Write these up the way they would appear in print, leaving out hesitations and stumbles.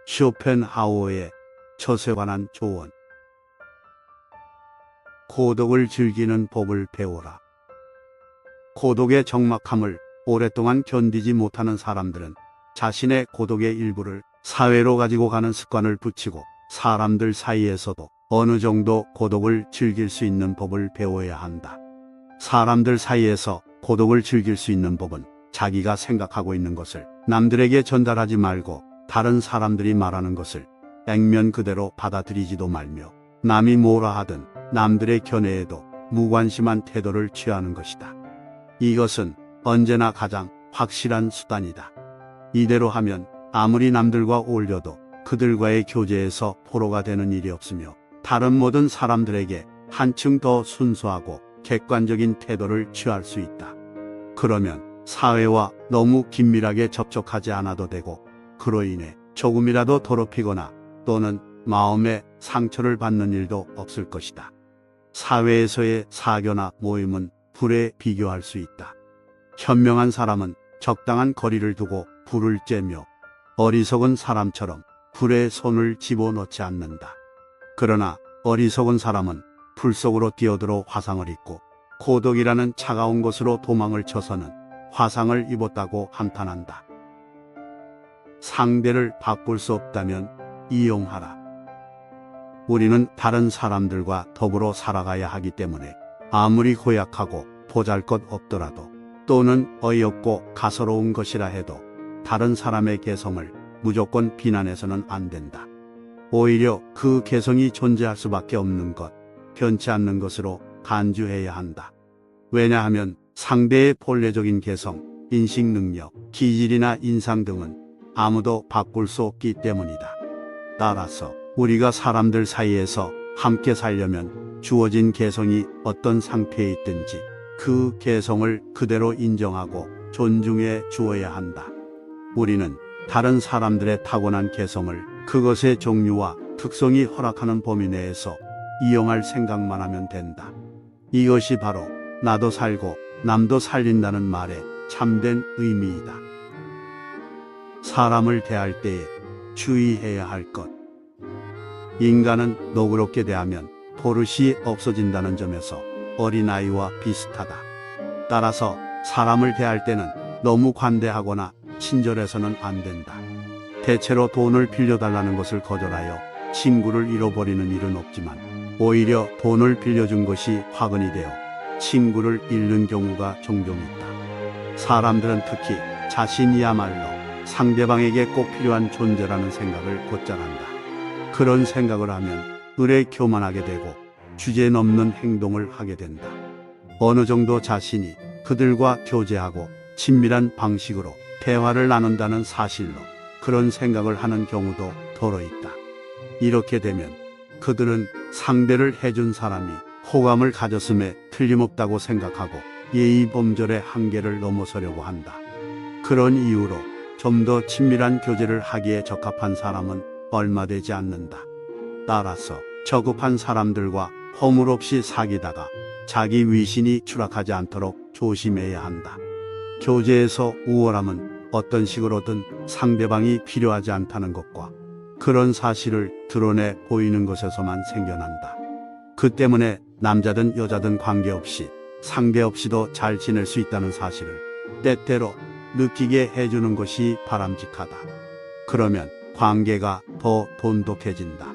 쇼펜하우어의 처세에 관한 조언. 고독을 즐기는 법을 배워라. 고독의 적막함을 오랫동안 견디지 못하는 사람들은 자신의 고독의 일부를 사회로 가지고 가는 습관을 붙이고, 사람들 사이에서도 어느 정도 고독을 즐길 수 있는 법을 배워야 한다. 사람들 사이에서 고독을 즐길 수 있는 법은 자기가 생각하고 있는 것을 남들에게 전달하지 말고, 다른 사람들이 말하는 것을 액면 그대로 받아들이지도 말며, 남이 뭐라 하든 남들의 견해에도 무관심한 태도를 취하는 것이다. 이것은 언제나 가장 확실한 수단이다. 이대로 하면 아무리 남들과 어울려도 그들과의 교제에서 포로가 되는 일이 없으며, 다른 모든 사람들에게 한층 더 순수하고 객관적인 태도를 취할 수 있다. 그러면 사회와 너무 긴밀하게 접촉하지 않아도 되고, 그로 인해 조금이라도 더럽히거나 또는 마음에 상처를 받는 일도 없을 것이다. 사회에서의 사교나 모임은 불에 비교할 수 있다. 현명한 사람은 적당한 거리를 두고 불을 쬐며, 어리석은 사람처럼 불에 손을 집어넣지 않는다. 그러나 어리석은 사람은 불 속으로 뛰어들어 화상을 입고, 고독이라는 차가운 곳으로 도망을 쳐서는 화상을 입었다고 한탄한다. 상대를 바꿀 수 없다면 이용하라. 우리는 다른 사람들과 더불어 살아가야 하기 때문에 아무리 고약하고 보잘것없더라도, 또는 어이없고 가소로운 것이라 해도 다른 사람의 개성을 무조건 비난해서는 안 된다. 오히려 그 개성이 존재할 수밖에 없는 것, 변치 않는 것으로 간주해야 한다. 왜냐하면 상대의 본래적인 개성, 인식 능력, 기질이나 인상 등은 아무도 바꿀 수 없기 때문이다. 따라서 우리가 사람들 사이에서 함께 살려면 주어진 개성이 어떤 상태에 있든지 그 개성을 그대로 인정하고 존중해 주어야 한다. 우리는 다른 사람들의 타고난 개성을 그것의 종류와 특성이 허락하는 범위 내에서 이용할 생각만 하면 된다. 이것이 바로 나도 살고 남도 살린다는 말의 참된 의미이다. 사람을 대할 때에 주의해야 할 것. 인간은 너그럽게 대하면 버릇이 없어진다는 점에서 어린아이와 비슷하다. 따라서 사람을 대할 때는 너무 관대하거나 친절해서는 안 된다. 대체로 돈을 빌려달라는 것을 거절하여 친구를 잃어버리는 일은 없지만, 오히려 돈을 빌려준 것이 화근이 되어 친구를 잃는 경우가 종종 있다. 사람들은 특히 자신이야말로 상대방에게 꼭 필요한 존재라는 생각을 곧잘 한다. 그런 생각을 하면 을에 교만하게 되고 주제넘는 행동을 하게 된다. 어느 정도 자신이 그들과 교제하고 친밀한 방식으로 대화를 나눈다는 사실로 그런 생각을 하는 경우도 더러 있다. 이렇게 되면 그들은 상대를 해준 사람이 호감을 가졌음에 틀림없다고 생각하고 예의범절의 한계를 넘어서려고 한다. 그런 이유로 좀 더 친밀한 교제를 하기에 적합한 사람은 얼마 되지 않는다. 따라서 저급한 사람들과 허물없이 사귀다가 자기 위신이 추락하지 않도록 조심해야 한다. 교제에서 우월함은 어떤 식으로든 상대방이 필요하지 않다는 것과 그런 사실을 드러내 보이는 것에서만 생겨난다. 그 때문에 남자든 여자든 관계없이 상대 없이도 잘 지낼 수 있다는 사실을 때때로 느끼게 해주는 것이 바람직하다. 그러면 관계가 더 돈독해진다.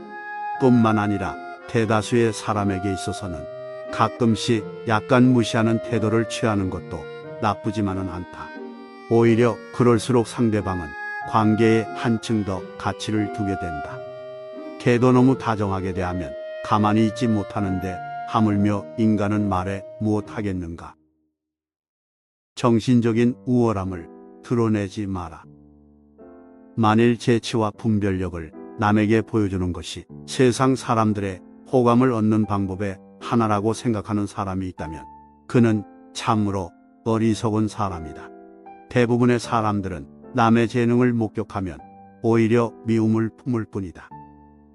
뿐만 아니라 대다수의 사람에게 있어서는 가끔씩 약간 무시하는 태도를 취하는 것도 나쁘지만은 않다. 오히려 그럴수록 상대방은 관계에 한층 더 가치를 두게 된다. 걔도 너무 다정하게 대하면 가만히 있지 못하는데 하물며 인간은 말해 무엇하겠는가. 정신적인 우월함을 드러내지 마라. 만일 재치와 분별력을 남에게 보여주는 것이 세상 사람들의 호감을 얻는 방법의 하나라고 생각하는 사람이 있다면 그는 참으로 어리석은 사람이다. 대부분의 사람들은 남의 재능을 목격하면 오히려 미움을 품을 뿐이다.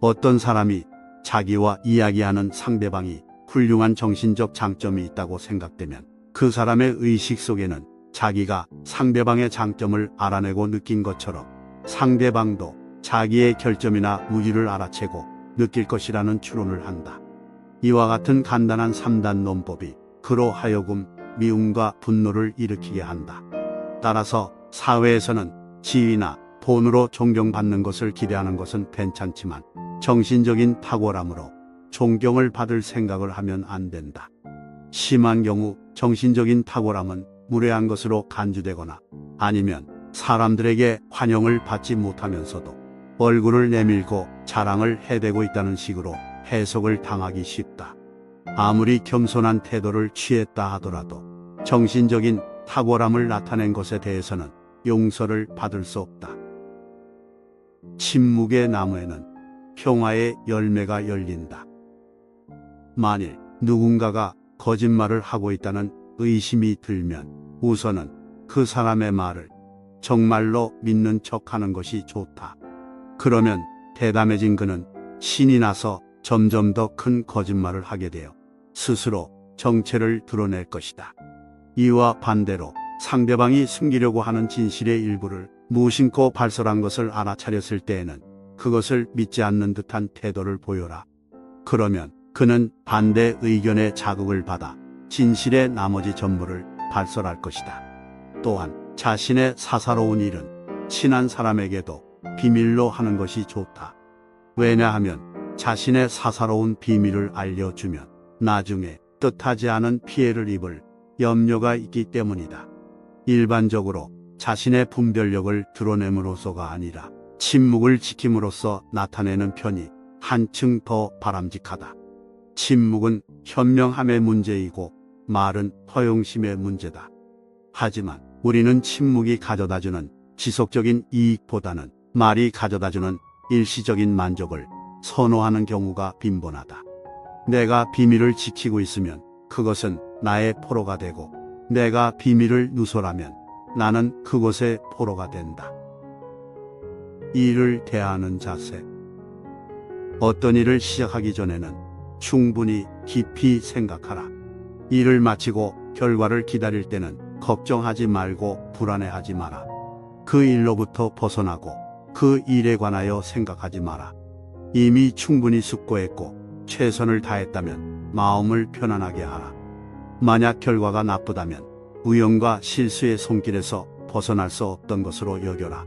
어떤 사람이 자기와 이야기하는 상대방이 훌륭한 정신적 장점이 있다고 생각되면 그 사람의 의식 속에는 자기가 상대방의 장점을 알아내고 느낀 것처럼 상대방도 자기의 결점이나 무기를 알아채고 느낄 것이라는 추론을 한다. 이와 같은 간단한 3단 논법이 그로 하여금 미움과 분노를 일으키게 한다. 따라서 사회에서는 지위나 돈으로 존경받는 것을 기대하는 것은 괜찮지만 정신적인 탁월함으로 존경을 받을 생각을 하면 안 된다. 심한 경우 정신적인 탁월함은 무례한 것으로 간주되거나 아니면 사람들에게 환영을 받지 못하면서도 얼굴을 내밀고 자랑을 해대고 있다는 식으로 해석을 당하기 쉽다. 아무리 겸손한 태도를 취했다 하더라도 정신적인 탁월함을 나타낸 것에 대해서는 용서를 받을 수 없다. 침묵의 나무에는 평화의 열매가 열린다. 만일 누군가가 거짓말을 하고 있다는 의심이 들면 우선은 그 사람의 말을 정말로 믿는 척하는 것이 좋다. 그러면 대담해진 그는 신이 나서 점점 더 큰 거짓말을 하게 되어 스스로 정체를 드러낼 것이다. 이와 반대로 상대방이 숨기려고 하는 진실의 일부를 무심코 발설한 것을 알아차렸을 때에는 그것을 믿지 않는 듯한 태도를 보여라. 그러면 그는 반대 의견에 자극을 받아 진실의 나머지 전부를 발설할 것이다. 또한 자신의 사사로운 일은 친한 사람에게도 비밀로 하는 것이 좋다. 왜냐하면 자신의 사사로운 비밀을 알려주면 나중에 뜻하지 않은 피해를 입을 염려가 있기 때문이다. 일반적으로 자신의 분별력을 드러냄으로써가 아니라 침묵을 지킴으로써 나타내는 편이 한층 더 바람직하다. 침묵은 현명함의 문제이고 말은 허용심의 문제다. 하지만 우리는 침묵이 가져다주는 지속적인 이익보다는 말이 가져다주는 일시적인 만족을 선호하는 경우가 빈번하다. 내가 비밀을 지키고 있으면 그것은 나의 포로가 되고 내가 비밀을 누설하면 나는 그곳의 포로가 된다. 일을 대하는 자세. 어떤 일을 시작하기 전에는 충분히 깊이 생각하라. 일을 마치고 결과를 기다릴 때는 걱정하지 말고 불안해하지 마라. 그 일로부터 벗어나고 그 일에 관하여 생각하지 마라. 이미 충분히 숙고했고 최선을 다했다면 마음을 편안하게 하라. 만약 결과가 나쁘다면 우연과 실수의 손길에서 벗어날 수 없던 것으로 여겨라.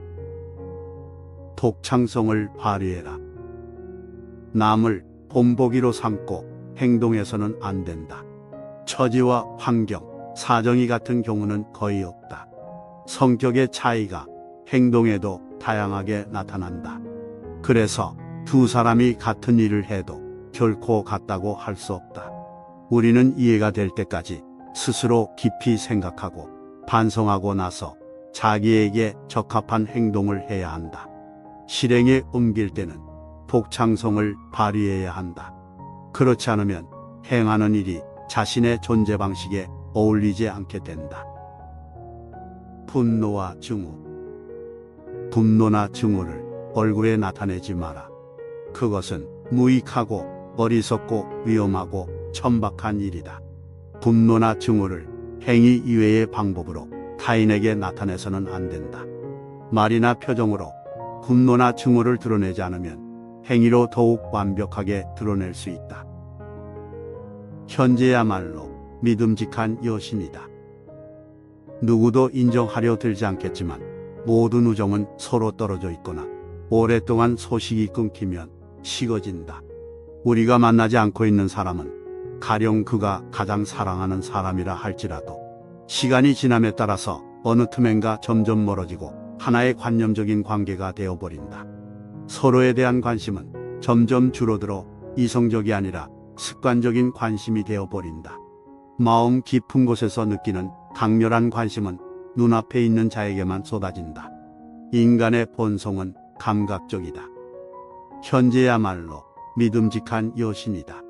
독창성을 발휘해라. 남을 본보기로 삼고 행동해서는 안 된다. 처지와 환경, 사정이 같은 경우는 거의 없다. 성격의 차이가 행동에도 다양하게 나타난다. 그래서 두 사람이 같은 일을 해도 결코 같다고 할 수 없다. 우리는 이해가 될 때까지 스스로 깊이 생각하고 반성하고 나서 자기에게 적합한 행동을 해야 한다. 실행에 옮길 때는 독창성을 발휘해야 한다. 그렇지 않으면 행하는 일이 자신의 존재 방식에 어울리지 않게 된다. 분노와 증오. 분노나 증오를 얼굴에 나타내지 마라. 그것은 무익하고 어리석고 위험하고 천박한 일이다. 분노나 증오를 행위 이외의 방법으로 타인에게 나타내서는 안 된다. 말이나 표정으로 분노나 증오를 드러내지 않으면 행위로 더욱 완벽하게 드러낼 수 있다. 현재야말로 믿음직한 여신이다. 누구도 인정하려 들지 않겠지만 모든 우정은 서로 떨어져 있거나 오랫동안 소식이 끊기면 식어진다. 우리가 만나지 않고 있는 사람은 가령 그가 가장 사랑하는 사람이라 할지라도 시간이 지남에 따라서 어느 틈엔가 점점 멀어지고 하나의 관념적인 관계가 되어버린다. 서로에 대한 관심은 점점 줄어들어 이성적이 아니라 습관적인 관심이 되어버린다. 마음 깊은 곳에서 느끼는 강렬한 관심은 눈앞에 있는 자에게만 쏟아진다. 인간의 본성은 감각적이다. 현재야말로 믿음직한 여신이다.